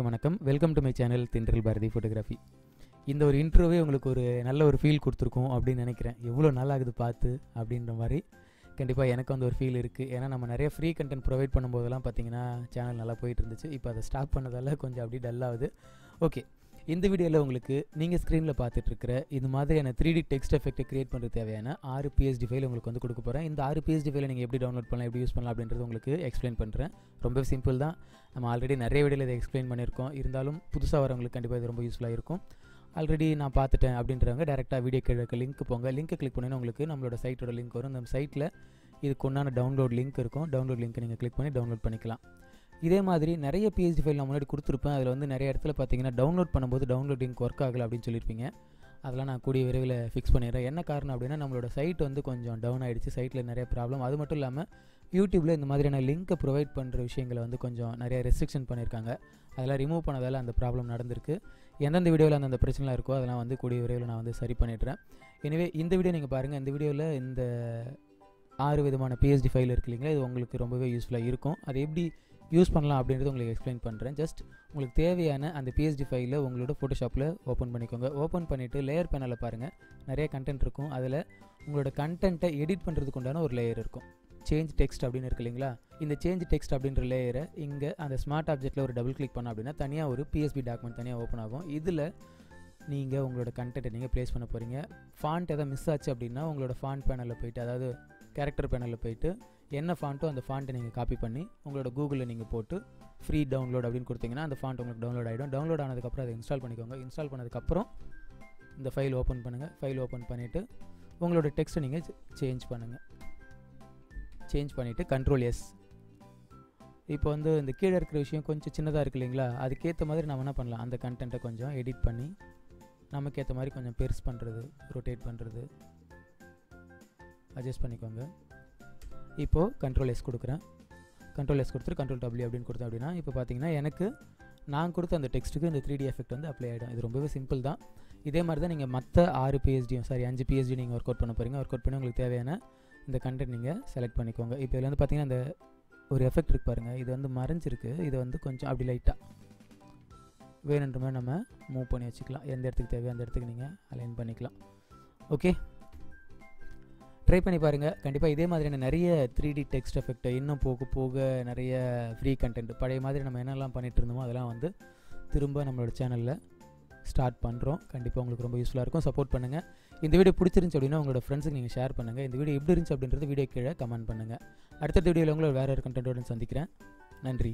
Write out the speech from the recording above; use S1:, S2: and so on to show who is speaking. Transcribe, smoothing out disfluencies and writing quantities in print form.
S1: வணக்கம், welcome to my channel தென்றல் Bharathi photography. இந்த ஒரு இன்ட்ரோவே உங்களுக்கு ஒரு நல்ல ஒரு ஃபீல் கொடுத்துருக்கோம் அப்படின்னு நினைக்கிறேன். எவ்வளோ நாளாகுது பார்த்து அப்படின்ற மாதிரி கண்டிப்பாக எனக்கு வந்து ஒரு ஃபீல் இருக்குது. ஏன்னா நம்ம நிறைய ஃப்ரீ கண்டென்ட் ப்ரொவைட் பண்ணும்போதெல்லாம் பார்த்தீங்கன்னா சேனல் நல்லா போயிட்டு இருந்துச்சு. இப்போ அதை ஸ்டாப் பண்ணதால் கொஞ்சம் அப்படி டல்லாகுது. ஓகே, இந்த வீடியோவில் உங்களுக்கு நீங்கள் ஸ்க்ரீனில் பார்த்துட்ருக்கிற இது மாதிரியான 3D டெக்ஸ்ட் எஃபெக்ட்டை க்ரியேட் பண்ணுறது தேவையான 6 PSD ஃபைல் உங்களுக்கு வந்து கொடுக்க போகிறேன். இந்த 6 PSD ஃபைலை நீங்கள் எப்படி டவுன்லோட் பண்ணலாம், எப்படி யூஸ் பண்ணலாம் அப்படின்றது உங்களுக்கு எக்ஸ்பிளைன் பண்ணுறேன். ரொம்ப சிம்பிள் தான். நம்ம ஆல்ரெடி நிறைய வீடியோவில் இதை எக்ஸ்பிளைன் பண்ணியிருக்கோம். இருந்தாலும் புதுசாக வரவங்களுக்கு கண்டிப்பாக இது ரொம்ப யூஸ்ஃபுல்லாக இருக்கும். ஆல்ரெடி நான் பார்த்துட்டேன் அப்படின்றவங்க டேரெக்டாக வீடியோ கீழே லிங்க் போங்க. லிங்க்கை கிளிக் பண்ணினா உங்களுக்கு நம்மளோட சைட்டோட லிங்க் வரும். நம்ம சைட்டில் இதுக்கு உண்டான டவுன்லோட் லிங்க் இருக்கும். டவுன்லோட் லிங்க்கை நீங்கள் கிளிக் பண்ணி டவுன்லோட் பண்ணிக்கலாம். இதே மாதிரி நிறைய PSD ஃபைல் நான் முன்னாடி கொடுத்துருப்பேன். அதில் வந்து நிறைய இடத்துல பார்த்தீங்கன்னா டவுன்லோட் பண்ணும்போது டவுன்லோட் லிங்க் ஒர்க் ஆகலை அப்படின்னு சொல்லியிருப்பீங்க. அதெல்லாம் நான் கூடிய விரைவில் ஃபிக்ஸ் பண்ணிடுறேன். என்ன காரணம் அப்படின்னா நம்மளோட சைட் வந்து கொஞ்சம் டவுன் ஆகிடுச்சு. சைட்டில் நிறைய ப்ராப்ளம். அது மட்டும் இல்லாமல் யூடியூப்பில் இந்த மாதிரியான லிங்க்கை ப்ரொவைட் பண்ணுற விஷயங்களை வந்து கொஞ்சம் நிறைய ரெஸ்ட்ரிக்ஷன் பண்ணியிருக்காங்க. அதெல்லாம் ரிமூவ் பண்ணதால் அந்த ப்ராப்ளம் நடந்திருக்கு. எந்தெந்த வீடியோவில் அந்தந்த பிரச்சனைலாம் இருக்கோ அதெல்லாம் வந்து கூடிய விரைவில் நான் வந்து சரி பண்ணிடுறேன். எனவே இந்த வீடியோ நீங்கள் பாருங்கள். இந்த வீடியோவில் இந்த 6 விதமான PSD ஃபைல் இருக்கு இல்லைங்களா, இது உங்களுக்கு ரொம்பவே யூஸ்ஃபுல்லாக இருக்கும். அது எப்படி யூஸ் பண்ணலாம் அப்படின்றது உங்களுக்கு எக்ஸ்பிளைன் பண்ணுறேன். ஜஸ்ட் உங்களுக்கு தேவையான அந்த PSD ஃபைலை உங்களோட ஃபோட்டோஷாப்பில் ஓப்பன் பண்ணிக்கோங்க. ஓப்பன் பண்ணிவிட்டு லேயர் பேனலில் பாருங்கள், நிறைய கண்டென்ட் இருக்கும். அதில் உங்களோட கண்டென்ட்டை எடிட் பண்ணுறதுக்கு உண்டான ஒரு லேயர் இருக்கும். சேஞ்ச் டெக்ஸ்ட் அப்படின்னு இருக்கு இல்லைங்களா, இந்த சேஞ்ச் டெக்ஸ்ட் அப்படின்ற லேயரை இங்கே அந்த ஸ்மார்ட் ஆப்ஜெக்ட்டில் ஒரு டபுள் கிளிக் பண்ணோம் அப்படின்னா தனியாக ஒரு PSB டாக்குமெண்ட் தனியாக ஓப்பன் ஆகும். இதில் நீங்கள் உங்களோட கண்டென்ட்டை நீங்கள் ப்ளேஸ் பண்ண போகிறீங்க. ஃபாண்ட் எதாவது மிஸ் ஆச்சு அப்படின்னா உங்களோட ஃபாண்ட் பேனலில் போய்ட்டு, அதாவது கேரக்டர் பேனலில் போய்ட்டு என்ன ஃபாண்ட்டோ அந்த ஃபாண்ட்டை நீங்கள் காப்பி பண்ணி உங்களோட கூகுளில் நீங்கள் போட்டு ஃப்ரீ டவுன்லோட் அப்படின்னு கொடுத்தீங்கன்னா அந்த ஃபாண்ட் உங்களுக்கு டவுன்லோட் ஆகிடும். டவுன்லோட் ஆனதுக்கப்புறம் அதை இன்ஸ்டால் பண்ணிக்கோங்க. இன்ஸ்டால் பண்ணதுக்கப்புறம் இந்த ஃபைல் ஓப்பன் பண்ணுங்கள். ஃபைல் ஓப்பன் பண்ணிவிட்டு உங்களோட டெக்ஸ்ட்டை நீங்கள் சேஞ்ச் பண்ணுங்கள். சேஞ்ச் பண்ணிவிட்டு Ctrl+S. இப்போ வந்து இந்த கீழே இருக்கிற விஷயம் கொஞ்சம் சின்னதாக இருக்குது இல்லைங்களா, அதுக்கேற்ற மாதிரி நம்ம என்ன பண்ணலாம், அந்த கண்டென்ட்டை கொஞ்சம் எடிட் பண்ணி நமக்கு ஏற்ற மாதிரி கொஞ்சம் பெருசு பண்ணுறது, ரொட்டேட் பண்ணுறது, அட்ஜஸ்ட் பண்ணிக்கோங்க. இப்போது Ctrl+S கொடுக்குறேன். Ctrl+S கொடுத்துட்டு Ctrl+W அப்படின்னு கொடுத்தேன் அப்படின்னா இப்போ பார்த்தீங்கன்னா எனக்கு நான் கொடுத்த அந்த டெக்ஸ்ட்டுக்கு இந்த 3D எஃபெக்ட் வந்து அப்ளை ஆகிடும். இது ரொம்பவே சிம்பிள் தான். இதே மாதிரி தான் நீங்கள் மற்ற 5 PSD நீங்கள் ஒர்க் அவுட் பண்ண போகிறீங்க. ஒர்க் அவுட் பண்ணி உங்களுக்கு தேவையான இந்த கண்டென்ட் நீங்கள் செலக்ட் பண்ணிக்கோங்க. இப்போ இதில் வந்து பார்த்தீங்கன்னா இந்த ஒரு எஃபெக்ட் இருக்குது பாருங்கள், இது வந்து மறைஞ்சிருக்கு. இது வந்து கொஞ்சம் அப்படி லைட்டாக வேணுன்ற மாதிரி நம்ம மூவ் பண்ணி வச்சுக்கலாம். எந்த இடத்துக்கு தேவையோ அந்த இடத்துக்கு நீங்கள் அலைன் பண்ணிக்கலாம். ஓகே, ட்ரை பண்ணி பாருங்கள். கண்டிப்பாக இதே மாதிரியான நிறைய 3D டெக்ஸ்ட் எஃபெக்ட் இன்னும் போக போக நிறைய ஃப்ரீ கண்டென்ட் பழைய மாதிரி நம்ம என்னெல்லாம் பண்ணிகிட்டு இருந்தோமோ அதெல்லாம் வந்து திரும்ப நம்மளோட சேனலில் ஸ்டார்ட் பண்ணுறோம். கண்டிப்பாக உங்களுக்கு ரொம்ப யூஸ்ஃபுல்லாக இருக்கும். சப்போர்ட் பண்ணுங்கள். இந்த வீடியோ பிடிச்சிருந்துச்சு அப்படின்னா உங்களோட ஃப்ரெண்ட்ஸுக்கு நீங்கள் ஷேர் பண்ணுங்கள். இந்த வீடியோ எப்படி இருந்துச்சு அப்படின்றது வீடியோ கீழே கமெண்ட் பண்ணுங்கள். அடுத்த வீடியோவில் உங்களை வேறு ஒரு கண்டென்ட்டோடு சந்திக்கிறேன். நன்றி.